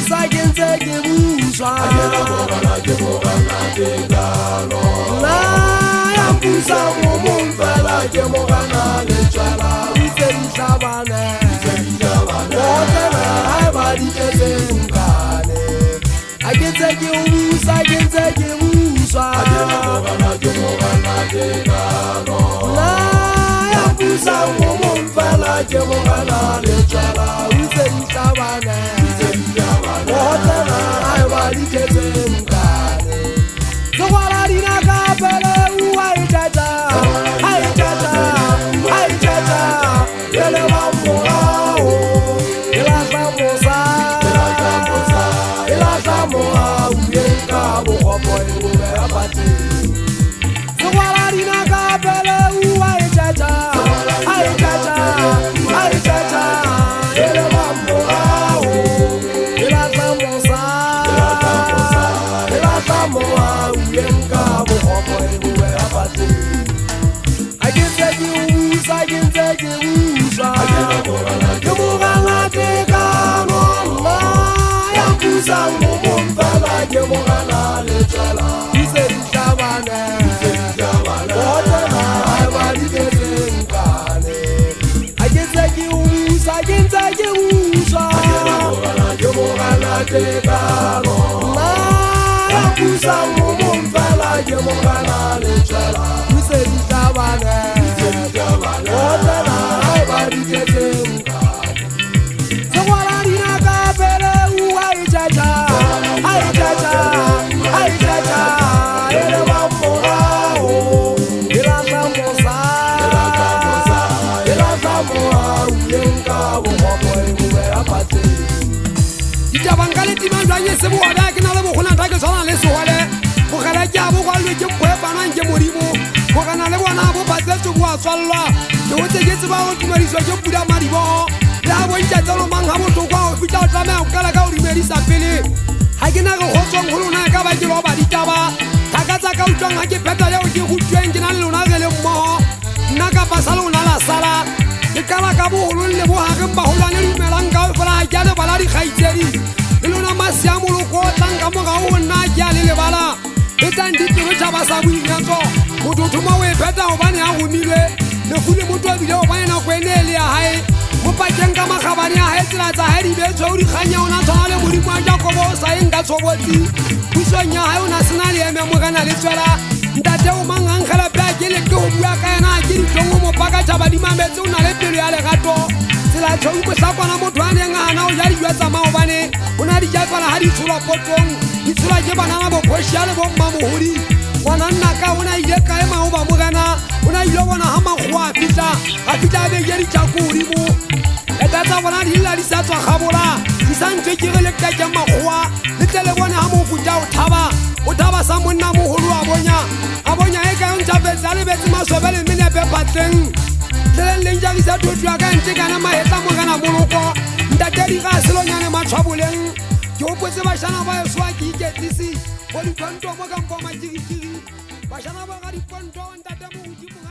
busa ke ntse ke buswa la ya busa mo mfela ke mogana le tswala itse dihlabane hai ba di tsengane a ke ntse ke busa ke ntse ke buswa la ya busa mo mfela ke mogana le tswala itse dihlabane hai ba di tsengane Zokwala dina kapele uai tata ai tata ele wamora o ela samosa uyenka bokopo ebe apati Zokwala dina kapele uai tata ai tata ele wamora o ela samosa uyenka bokopo ebe apati I can take you you mogala te kano ya busa mo mfela ke mogala le tsala ise dihlabane hai ba di tsengane I can take you you mogala te kano ya busa mo mfela ke mogala le tsala ise dihlabane hai ba di tsengane Zokwala dina kapele uai tata ai tata ele wamora o ela samosa uyenka bokopo ebe apati Ditabangale timandanye se bo ada ke na le bogona ta ke tsana le sohole bogala ke abo kwa le ke bana nke modimo bogana le bona bo patsetso bo atswalla ke o tseketse ba o tumariswa ke pula maribo la bo ntse tsalo mang ha motho kwa o fita o tsamaya o kala ka o dimerisa pele ha ke na go gotsong go lona ka ba ke lo ba ditaba takatsa ka utlwang ha ke pheta ya o ke go tweng ke na le lona ge le mmoho nna ka pasa lona la sala ke kala ka bo lo le bo ha ke mba holane le melang ka fela ke le bala di khaitsedi le lona masiamo lo ko tanga mo ga o nna ke le le bala eta nditi go tshaba sa boinyatso motho thoma o e pheta o bane a gomile le fule motho a bile o bane na go enele ya hae mo pakeng ka magabane a hae tsela tsa hae di betso o di khanya ona tshwana le modimo a Jakobo o sa enka tshobotsi pusong ya hae o na sena le eme mo kana le tswela ntate o mangangela pe ke le ke go bua ka ena ke ditlong mo paka tshaba di mametse o na le pelo ya legato tsela tshou mo sa kwana motho a neng ana o ja dijwa tsa mao bane o na di jatsala ha di tshula potong di tshula ke banana bo khoshale bo mamohodi wana nna ka ona ile ka ema o ba mogana ona ile bona ha magwa fitla a fitla be yeri tshakuri mo eta tsa bona di la di sa tswa gabola di sa ntse ke re le ka ke magwa le tele bona ha mo futa o thaba sa monna moholo a bonya e ka ntse betsa le betsi masobele mene be patleng le njagisa thotwa ka ntse kana mahetla mo kana moloko ntate di ga selonyane matshwaboleng ke o potse bashana ba eswa ke iketsisi go di tonto mo ka mpoma jigijigi bashana ba ga di ponto ntate mo godimo